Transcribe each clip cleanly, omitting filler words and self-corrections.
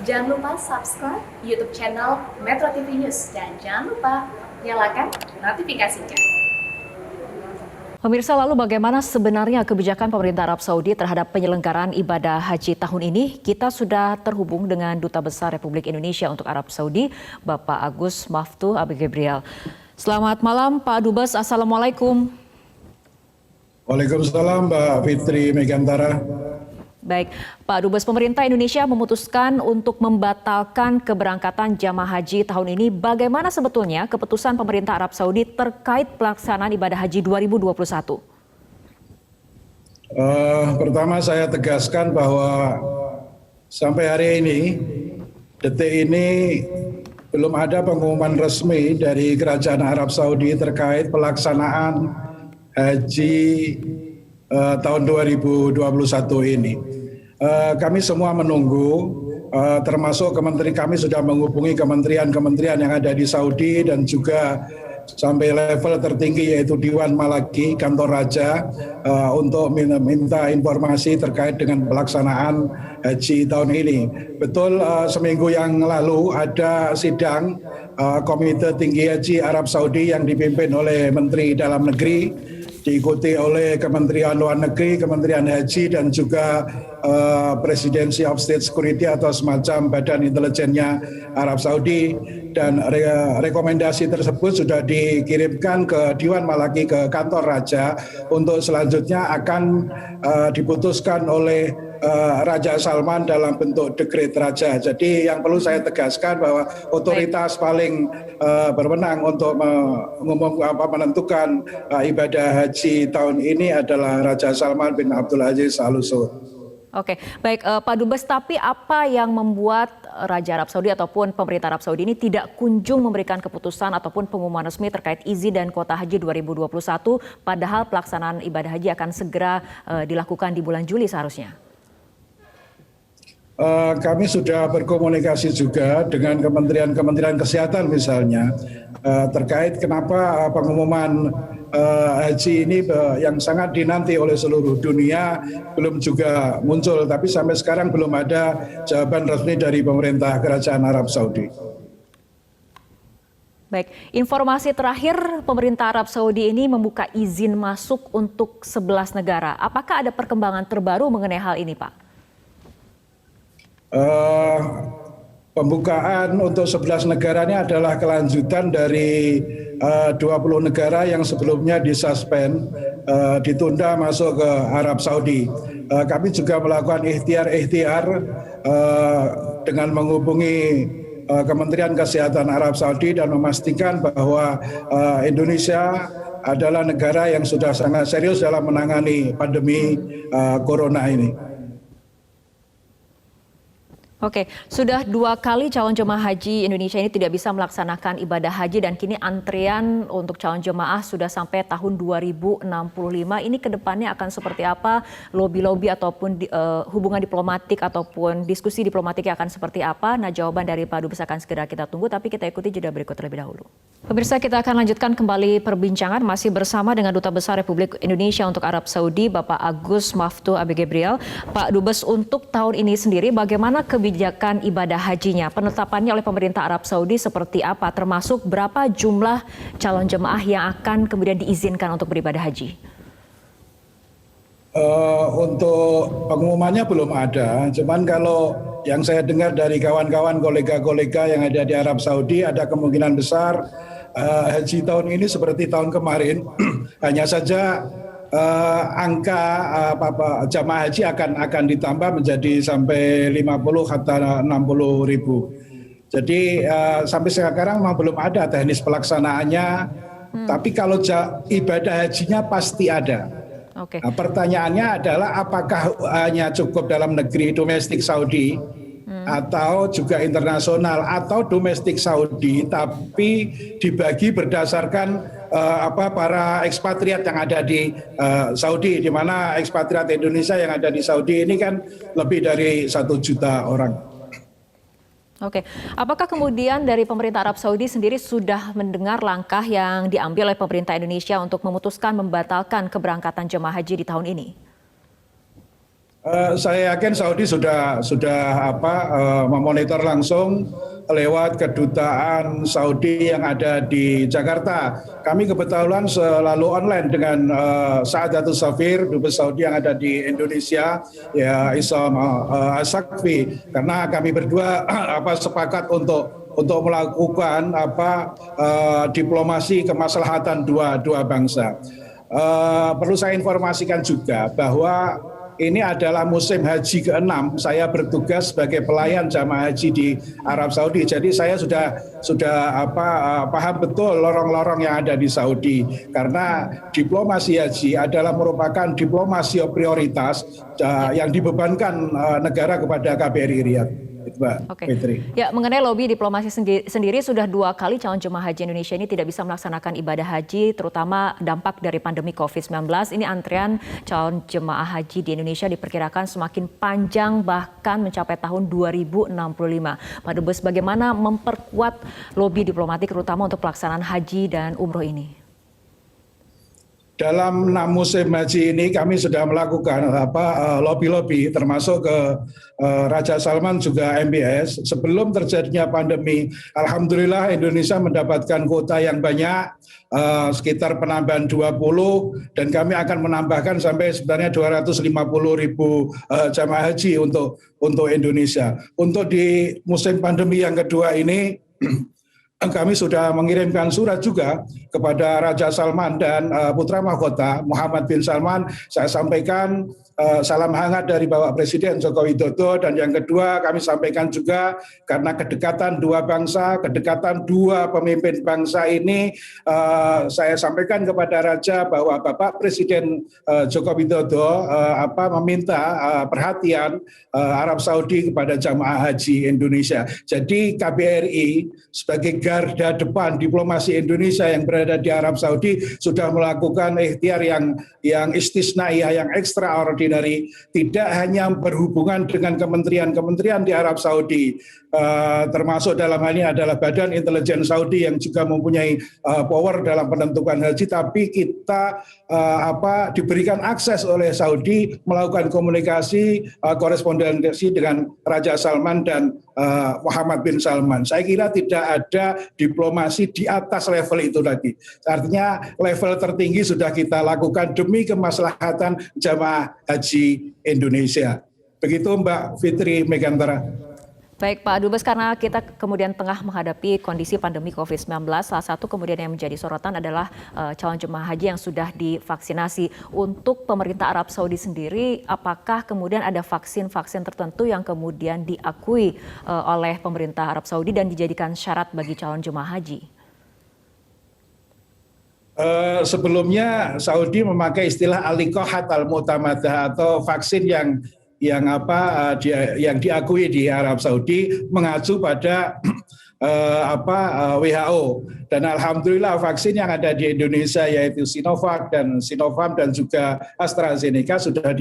Jangan lupa subscribe YouTube channel Metro TV News dan jangan lupa nyalakan notifikasinya. Pemirsa, lalu bagaimana sebenarnya kebijakan pemerintah Arab Saudi terhadap penyelenggaraan ibadah haji tahun ini? Kita sudah terhubung dengan Duta Besar Republik Indonesia untuk Arab Saudi, Bapak Agus Maftuh Abi-Gebrial. Selamat malam Pak Dubes, Assalamualaikum. Waalaikumsalam Mbak Fitri Megantara. Baik, Pak Dubes, pemerintah Indonesia memutuskan untuk membatalkan keberangkatan jamaah haji tahun ini. Bagaimana sebetulnya keputusan pemerintah Arab Saudi terkait pelaksanaan ibadah haji 2021? Pertama saya tegaskan bahwa sampai hari ini, detik ini belum ada pengumuman resmi dari Kerajaan Arab Saudi terkait pelaksanaan haji tahun 2021 ini. Kami semua menunggu, termasuk kami sudah menghubungi kementerian-kementerian yang ada di Saudi dan juga sampai level tertinggi yaitu Dewan Malaki, kantor raja, untuk minta informasi terkait dengan pelaksanaan haji tahun ini. Betul, seminggu yang lalu ada sidang Komite Tinggi Haji Arab Saudi yang dipimpin oleh Menteri Dalam Negeri, diikuti oleh Kementerian Luar Negeri, Kementerian Haji, dan juga Presidency of State Security atau semacam badan intelijennya Arab Saudi. Dan rekomendasi tersebut sudah dikirimkan ke Dewan Malaki, ke kantor raja, untuk selanjutnya akan diputuskan oleh Raja Salman dalam bentuk dekret raja. Jadi yang perlu saya tegaskan bahwa otoritas paling berwenang untuk menentukan ibadah haji tahun ini adalah Raja Salman bin Abdul Aziz Al Saud. Oke, baik Pak Dubes, tapi apa yang membuat Raja Arab Saudi ataupun pemerintah Arab Saudi ini tidak kunjung memberikan keputusan ataupun pengumuman resmi terkait izin dan kuota haji 2021, padahal pelaksanaan ibadah haji akan segera dilakukan di bulan Juli seharusnya? Kami sudah berkomunikasi juga dengan kementerian kesehatan misalnya, terkait kenapa pengumuman haji ini yang sangat dinanti oleh seluruh dunia belum juga muncul, tapi sampai sekarang belum ada jawaban resmi dari pemerintah Kerajaan Arab Saudi. Baik, informasi terakhir, pemerintah Arab Saudi ini membuka izin masuk untuk 11 negara. Apakah ada perkembangan terbaru mengenai hal ini, Pak? Pembukaan untuk 11 negara ini adalah kelanjutan dari 20 negara yang sebelumnya disuspend, ditunda masuk ke Arab Saudi. Kami juga melakukan ikhtiar dengan menghubungi Kementerian Kesehatan Arab Saudi dan memastikan bahwa Indonesia adalah negara yang sudah sangat serius dalam menangani pandemi corona ini. Oke, sudah 2 kali calon jemaah haji Indonesia ini tidak bisa melaksanakan ibadah haji dan kini antrian untuk calon jemaah sudah sampai tahun 2065. Ini ke depannya akan seperti apa? Lobby-lobby ataupun hubungan diplomatik ataupun diskusi diplomatiknya akan seperti apa? Nah, jawaban dari Pak Dubes akan segera kita tunggu, tapi kita ikuti jeda berikut terlebih dahulu. Pemirsa, kita akan lanjutkan kembali perbincangan masih bersama dengan Duta Besar Republik Indonesia untuk Arab Saudi, Bapak Agus Maftuh Abi-Gebrial. Pak Dubes, untuk tahun ini sendiri bagaimana kebijakan ibadah hajinya? Penetapannya oleh pemerintah Arab Saudi seperti apa? Termasuk berapa jumlah calon jemaah yang akan kemudian diizinkan untuk beribadah haji? Untuk pengumumannya belum ada, cuman kalau yang saya dengar dari kawan-kawan kolega-kolega yang ada di Arab Saudi, ada kemungkinan besar haji tahun ini seperti tahun kemarin, hanya saja angka jamaah haji akan ditambah menjadi sampai 50 atau 60 ribu. Jadi sampai sekarang memang belum ada teknis pelaksanaannya, tapi kalau ibadah hajinya pasti ada. Oke. Nah, pertanyaannya adalah apakah hanya cukup dalam negeri domestik Saudi atau juga internasional, atau domestik Saudi tapi dibagi berdasarkan para ekspatriat yang ada di Saudi, di mana ekspatriat Indonesia yang ada di Saudi ini kan lebih dari 1 juta orang. Oke, apakah kemudian dari pemerintah Arab Saudi sendiri sudah mendengar langkah yang diambil oleh pemerintah Indonesia untuk memutuskan membatalkan keberangkatan jemaah haji di tahun ini? Saya yakin Saudi sudah memonitor langsung lewat kedutaan Saudi yang ada di Jakarta. Kami kebetulan selalu online dengan Sa'adatul Safir, Dubes Saudi yang ada di Indonesia, ya Isam As-Sakfi, karena kami berdua sepakat untuk melakukan diplomasi kemaslahatan dua bangsa. Perlu saya informasikan juga bahwa ini adalah musim haji ke-6. Saya bertugas sebagai pelayan jamaah haji di Arab Saudi. Jadi saya sudah paham betul lorong-lorong yang ada di Saudi. Karena diplomasi haji adalah merupakan diplomasi prioritas yang dibebankan negara kepada KBRI Riyadh. Oke. Ya, mengenai lobi diplomasi sendiri sudah 2 kali calon jemaah haji Indonesia ini tidak bisa melaksanakan ibadah haji, terutama dampak dari pandemi COVID-19. Ini antrian calon jemaah haji di Indonesia diperkirakan semakin panjang, bahkan mencapai tahun 2065. Pak Dubes, bagaimana memperkuat lobi diplomatik terutama untuk pelaksanaan haji dan umroh ini? Dalam 6 musim haji ini kami sudah melakukan lobby-lobby termasuk ke Raja Salman juga MBS. Sebelum terjadinya pandemi, alhamdulillah Indonesia mendapatkan kuota yang banyak, sekitar penambahan 20, dan kami akan menambahkan sampai sebenarnya 250.000 jamaah haji untuk Indonesia. Untuk di musim pandemi yang kedua ini kami sudah mengirimkan surat juga kepada Raja Salman dan Putra Mahkota Muhammad bin Salman. Saya sampaikan salam hangat dari Bapak Presiden Joko Widodo, dan yang kedua kami sampaikan juga karena kedekatan dua bangsa, kedekatan dua pemimpin bangsa ini, saya sampaikan kepada Raja bahwa Bapak Presiden Joko Widodo meminta perhatian Arab Saudi kepada jamaah haji Indonesia. Jadi KBRI sebagai garda depan diplomasi Indonesia yang berada di Arab Saudi sudah melakukan ikhtiar yang istisnaiyah, yang extraordinary, tidak hanya berhubungan dengan kementerian-kementerian di Arab Saudi, termasuk dalam hal ini adalah Badan Intelijen Saudi yang juga mempunyai power dalam penentuan haji, tapi kita diberikan akses oleh Saudi melakukan komunikasi, korespondensi dengan Raja Salman dan Muhammad bin Salman. Saya kira tidak ada diplomasi di atas level itu lagi. Artinya level tertinggi sudah kita lakukan demi kemaslahatan jamaah haji Indonesia. Begitu Mbak Fitri Megantara. Baik Pak Dubes, karena kita kemudian tengah menghadapi kondisi pandemi COVID-19, salah satu kemudian yang menjadi sorotan adalah calon jemaah haji yang sudah divaksinasi. Untuk pemerintah Arab Saudi sendiri, apakah kemudian ada vaksin-vaksin tertentu yang kemudian diakui oleh pemerintah Arab Saudi dan dijadikan syarat bagi calon jemaah haji? Sebelumnya Saudi memakai istilah al-liqahat al-mu'tamadah atau vaksin yang diakui di Arab Saudi mengacu pada WHO, dan alhamdulillah vaksin yang ada di Indonesia yaitu Sinovac dan Sinopharm dan juga AstraZeneca sudah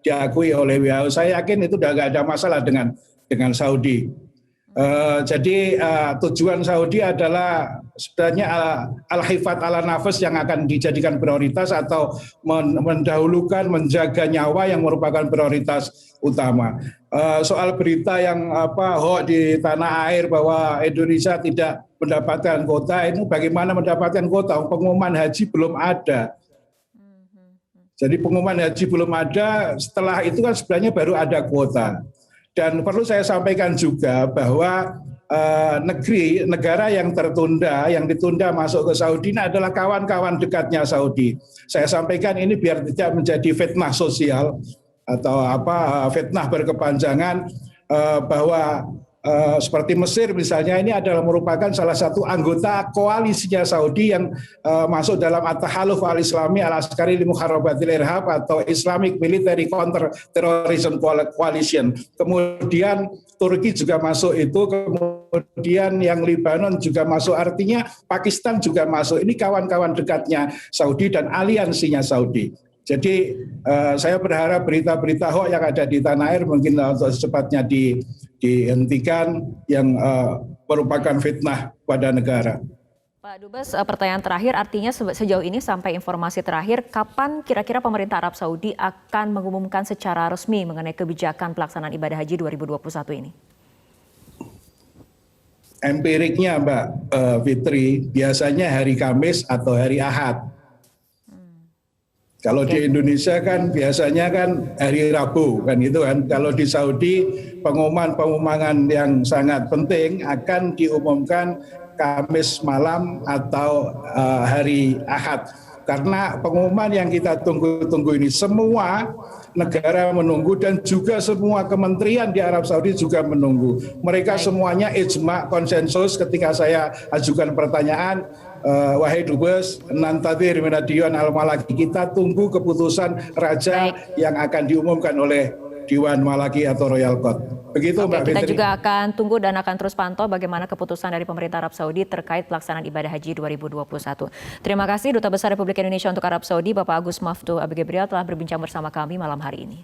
diakui oleh WHO. Saya yakin itu sudah nggak ada masalah dengan Saudi. Jadi tujuan Saudi adalah sebenarnya al-hifat ala nafas yang akan dijadikan prioritas atau mendahulukan menjaga nyawa yang merupakan prioritas utama. Soal berita yang hoax di tanah air bahwa Indonesia tidak mendapatkan kuota, ini bagaimana mendapatkan kuota? Pengumuman haji belum ada. Jadi pengumuman haji belum ada, setelah itu kan sebenarnya baru ada kuota. Dan perlu saya sampaikan juga bahwa negara yang tertunda, yang ditunda masuk ke Saudi ini adalah kawan-kawan dekatnya Saudi. Saya sampaikan ini biar tidak menjadi fitnah sosial atau fitnah berkepanjangan, bahwa seperti Mesir misalnya, ini adalah merupakan salah satu anggota koalisinya Saudi yang masuk dalam At-Tahaluf Al-Islami Al-Askari li Muharabatil Irhab atau Islamic Military Counter Terrorism Coalition. Kemudian Turki juga masuk itu, kemudian yang Lebanon juga masuk, artinya Pakistan juga masuk. Ini kawan-kawan dekatnya Saudi dan aliansinya Saudi. Jadi saya berharap berita-berita hoax yang ada di tanah air mungkin untuk secepatnya dihentikan yang merupakan fitnah pada negara. Pak Dubes, pertanyaan terakhir, artinya sejauh ini sampai informasi terakhir, kapan kira-kira pemerintah Arab Saudi akan mengumumkan secara resmi mengenai kebijakan pelaksanaan ibadah haji 2021 ini? Empiriknya Mbak Fitri, biasanya hari Kamis atau hari Ahad. Kalau di Indonesia kan biasanya kan hari Rabu kan gitu kan. Kalau di Saudi pengumuman yang sangat penting akan diumumkan Kamis malam atau hari Ahad. Karena pengumuman yang kita tunggu-tunggu ini semua negara menunggu dan juga semua kementerian di Arab Saudi juga menunggu. Mereka semuanya ijma konsensus ketika saya ajukan pertanyaan, wahai Dubes, nantadir minadion al-Malaki, kita tunggu keputusan raja yang akan diumumkan oleh Dewan Malaki atau Royal Court. Begitu Mbak Fitri. Kita juga akan tunggu dan akan terus pantau bagaimana keputusan dari pemerintah Arab Saudi terkait pelaksanaan ibadah haji 2021. Terima kasih Duta Besar Republik Indonesia untuk Arab Saudi, Bapak Agus Maftuh Abi Gabriel telah berbincang bersama kami malam hari ini.